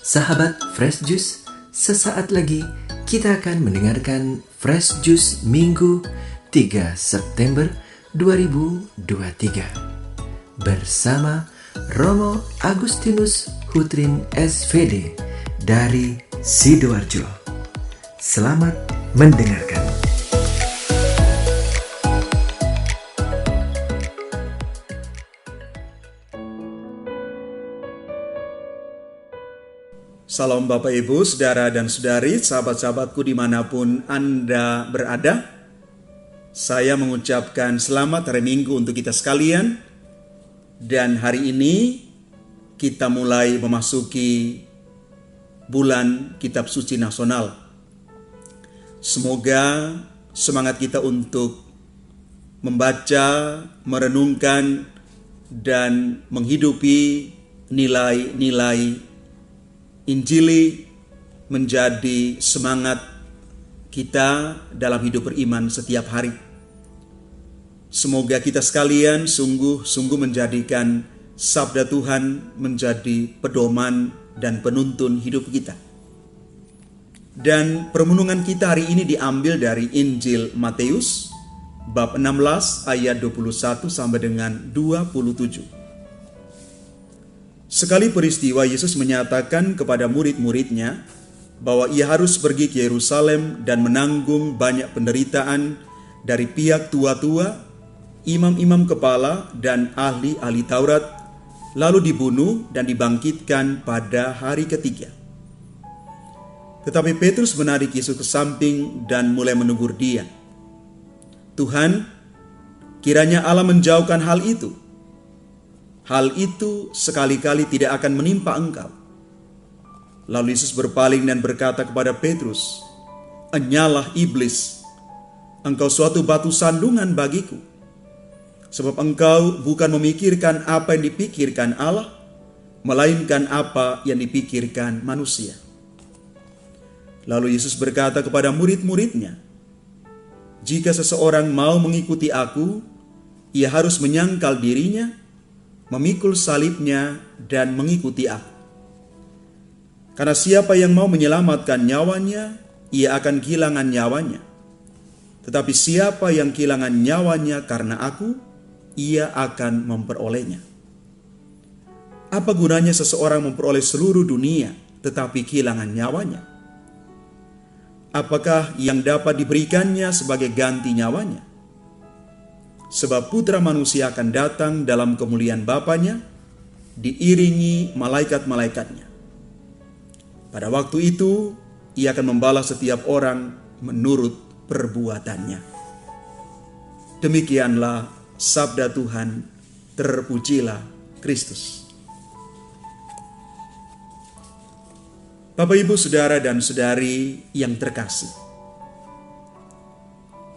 Sahabat Fresh Juice, sesaat lagi kita akan mendengarkan Fresh Juice Minggu 3 September 2023 bersama Romo Agustinus Hutrin SVD dari Sidoarjo. Selamat mendengarkan. Salam Bapak Ibu, Saudara dan Saudari, sahabat-sahabatku dimanapun Anda berada. Saya mengucapkan selamat hari Minggu untuk kita sekalian. Dan hari ini kita mulai memasuki bulan Kitab Suci Nasional. Semoga semangat kita untuk membaca, merenungkan, dan menghidupi nilai-nilai Injili menjadi semangat kita dalam hidup beriman setiap hari. Semoga kita sekalian sungguh-sungguh menjadikan sabda Tuhan menjadi pedoman dan penuntun hidup kita. Dan permenungan kita hari ini diambil dari Injil Matius bab 16 ayat 21 sampai dengan 27. Sekali peristiwa Yesus menyatakan kepada murid-muridnya bahwa ia harus pergi ke Yerusalem dan menanggung banyak penderitaan dari pihak tua-tua, imam-imam kepala, dan ahli-ahli Taurat, lalu dibunuh dan dibangkitkan pada hari ketiga. Tetapi Petrus menarik Yesus ke samping dan mulai menegur dia. "Tuhan, kiranya Allah menjauhkan hal itu. Hal itu sekali-kali tidak akan menimpa engkau." Lalu Yesus berpaling dan berkata kepada Petrus, "Enyalah iblis, engkau suatu batu sandungan bagiku, sebab engkau bukan memikirkan apa yang dipikirkan Allah, melainkan apa yang dipikirkan manusia." Lalu Yesus berkata kepada murid-muridnya, "Jika seseorang mau mengikuti aku, ia harus menyangkal dirinya, memikul salibnya, dan mengikuti aku. Karena siapa yang mau menyelamatkan nyawanya, ia akan kehilangan nyawanya. Tetapi siapa yang kehilangan nyawanya karena aku, ia akan memperolehnya. Apa gunanya seseorang memperoleh seluruh dunia, tetapi kehilangan nyawanya? Apakah yang dapat diberikannya sebagai ganti nyawanya? Sebab Putra Manusia akan datang dalam kemuliaan Bapanya, diiringi malaikat-malaikatnya. Pada waktu itu, ia akan membalas setiap orang menurut perbuatannya." Demikianlah sabda Tuhan, terpujilah Kristus. Bapak, Ibu, Saudara, dan Saudari yang terkasih,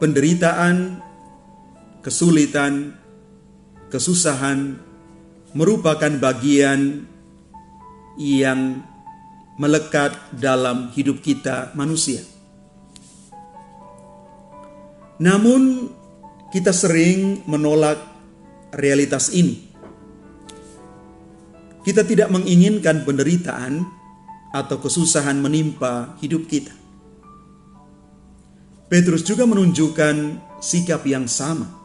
penderitaan, kesulitan, kesusahan merupakan bagian yang melekat dalam hidup kita manusia. Namun kita sering menolak realitas ini. Kita tidak menginginkan penderitaan atau kesusahan menimpa hidup kita. Petrus juga menunjukkan sikap yang sama.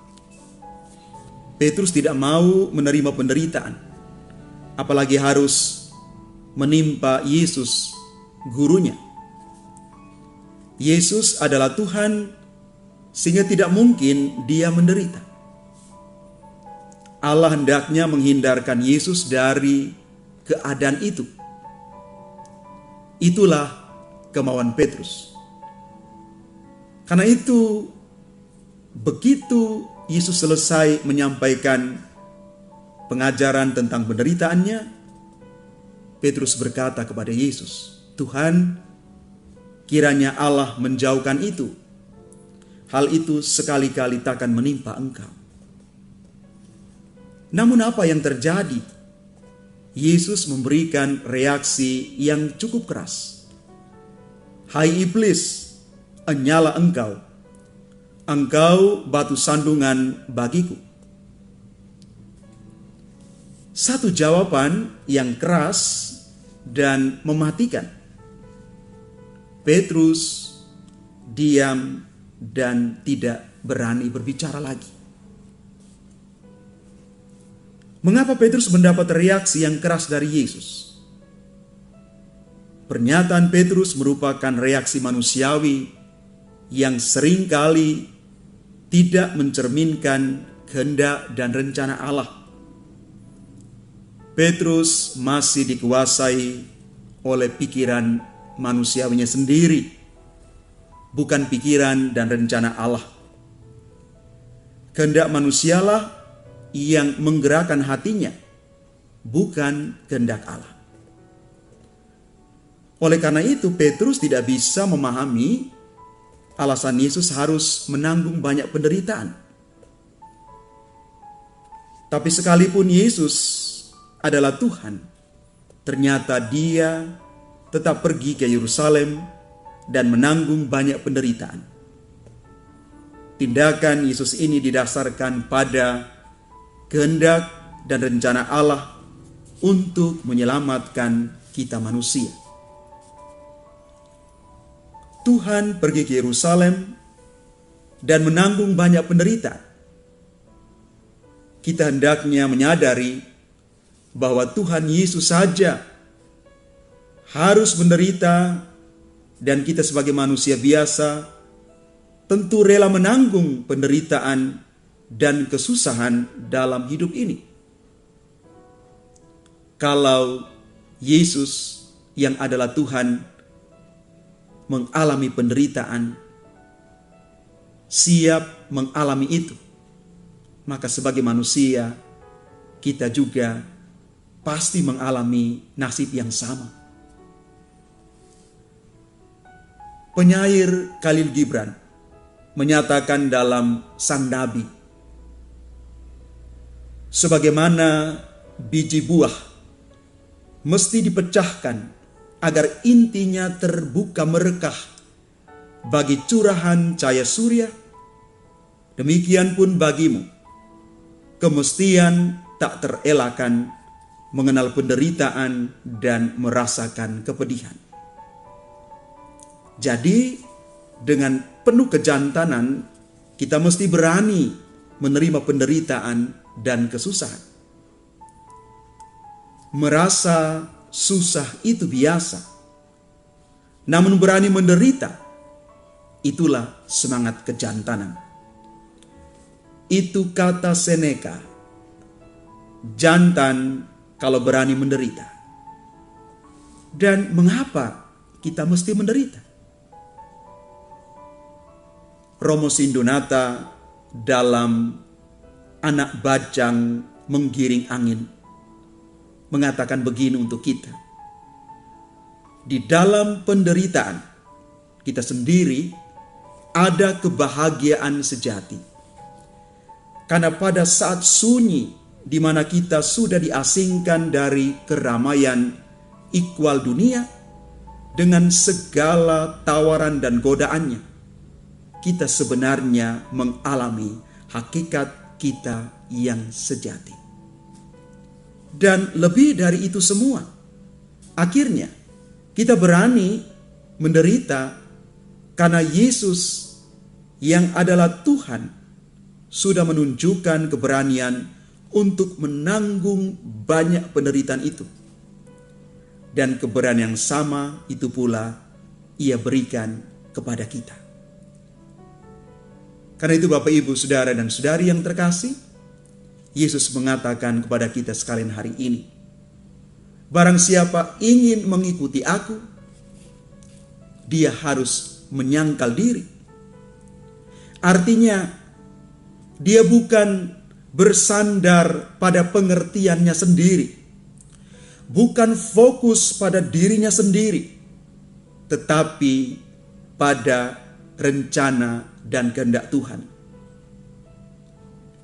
Petrus tidak mau menerima penderitaan, apalagi harus menimpa Yesus, gurunya. Yesus adalah Tuhan, sehingga tidak mungkin dia menderita. Allah hendaknya menghindarkan Yesus dari keadaan itu. Itulah kemauan Petrus. Karena itu, begitu Yesus selesai menyampaikan pengajaran tentang penderitaannya, Petrus berkata kepada Yesus, "Tuhan, kiranya Allah menjauhkan itu. Hal itu sekali-kali takkan menimpa engkau." Namun apa yang terjadi? Yesus memberikan reaksi yang cukup keras. "Hai iblis, enyalah engkau. Engkau batu sandungan bagiku." Satu jawaban yang keras dan mematikan. Petrus diam dan tidak berani berbicara lagi. Mengapa Petrus mendapat reaksi yang keras dari Yesus? Pernyataan Petrus merupakan reaksi manusiawi yang seringkali tidak mencerminkan kehendak dan rencana Allah. Petrus masih dikuasai oleh pikiran manusiawinya sendiri, bukan pikiran dan rencana Allah. Kehendak manusialah yang menggerakkan hatinya, bukan kehendak Allah. Oleh karena itu, Petrus tidak bisa memahami alasan Yesus harus menanggung banyak penderitaan. Tapi sekalipun Yesus adalah Tuhan, ternyata dia tetap pergi ke Yerusalem dan menanggung banyak penderitaan. Tindakan Yesus ini didasarkan pada kehendak dan rencana Allah untuk menyelamatkan kita manusia. Tuhan pergi ke Yerusalem dan menanggung banyak penderitaan. Kita hendaknya menyadari bahwa Tuhan Yesus saja harus menderita, dan kita sebagai manusia biasa tentu rela menanggung penderitaan dan kesusahan dalam hidup ini. Kalau Yesus yang adalah Tuhan mengalami penderitaan, siap mengalami itu, maka sebagai manusia kita juga pasti mengalami nasib yang sama. Penyair Khalil Gibran menyatakan dalam Sang Nabi, sebagaimana biji buah mesti dipecahkan agar intinya terbuka merekah bagi curahan cahaya surya, demikian pun bagimu kemestian tak terelakkan mengenal penderitaan dan merasakan kepedihan. Jadi dengan penuh kejantanan kita mesti berani menerima penderitaan dan kesusahan. Merasa susah itu biasa, namun berani menderita, itulah semangat kejantanan. Itu kata Seneca, jantan kalau berani menderita. Dan mengapa kita mesti menderita? Romo Sindonata dalam Anak Bajang Menggiring Angin mengatakan begini untuk kita. Di dalam penderitaan kita sendiri ada kebahagiaan sejati. Karena pada saat sunyi di mana kita sudah diasingkan dari keramaian ikhwal dunia dengan segala tawaran dan godaannya, kita sebenarnya mengalami hakikat kita yang sejati. Dan lebih dari itu semua, akhirnya kita berani menderita karena Yesus yang adalah Tuhan sudah menunjukkan keberanian untuk menanggung banyak penderitaan itu. Dan keberanian yang sama itu pula Ia berikan kepada kita. Karena itu Bapak, Ibu, Saudara dan Saudari yang terkasih, Yesus mengatakan kepada kita sekalian hari ini, barang siapa ingin mengikuti aku, dia harus menyangkal diri. Artinya, dia bukan bersandar pada pengertiannya sendiri, bukan fokus pada dirinya sendiri, tetapi pada rencana dan kehendak Tuhan.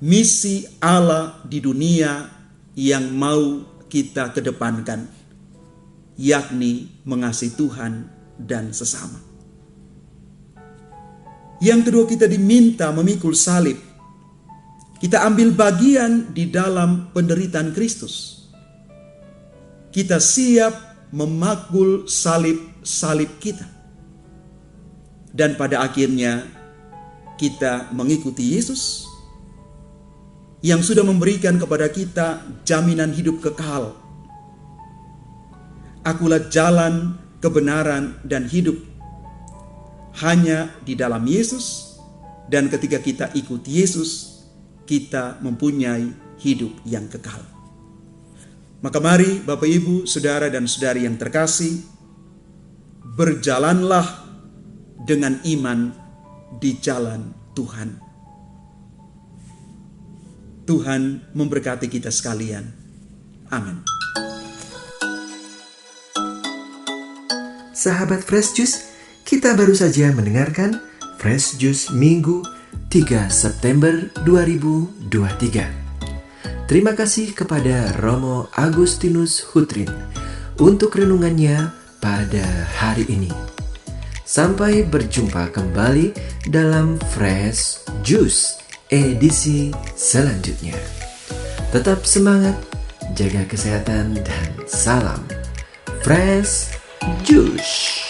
Misi Allah di dunia yang mau kita kedepankan, yakni mengasihi Tuhan dan sesama. Yang kedua, kita diminta memikul salib. Kita ambil bagian di dalam penderitaan Kristus. Kita siap memakul salib-salib kita. Dan pada akhirnya kita mengikuti Yesus yang sudah memberikan kepada kita jaminan hidup kekal. Akulah jalan, kebenaran, dan hidup. Hanya di dalam Yesus, dan ketika kita ikut Yesus, kita mempunyai hidup yang kekal. Maka mari Bapak Ibu, Saudara dan Saudari yang terkasih, berjalanlah dengan iman di jalan Tuhan. Tuhan memberkati kita sekalian. Amin. Sahabat Fresh Juice, kita baru saja mendengarkan Fresh Juice Minggu 3 September 2023. Terima kasih kepada Romo Agustinus Hutrin untuk renungannya pada hari ini. Sampai berjumpa kembali dalam Fresh Juice edisi selanjutnya. Tetap semangat, jaga kesehatan, dan salam Fresh Juice.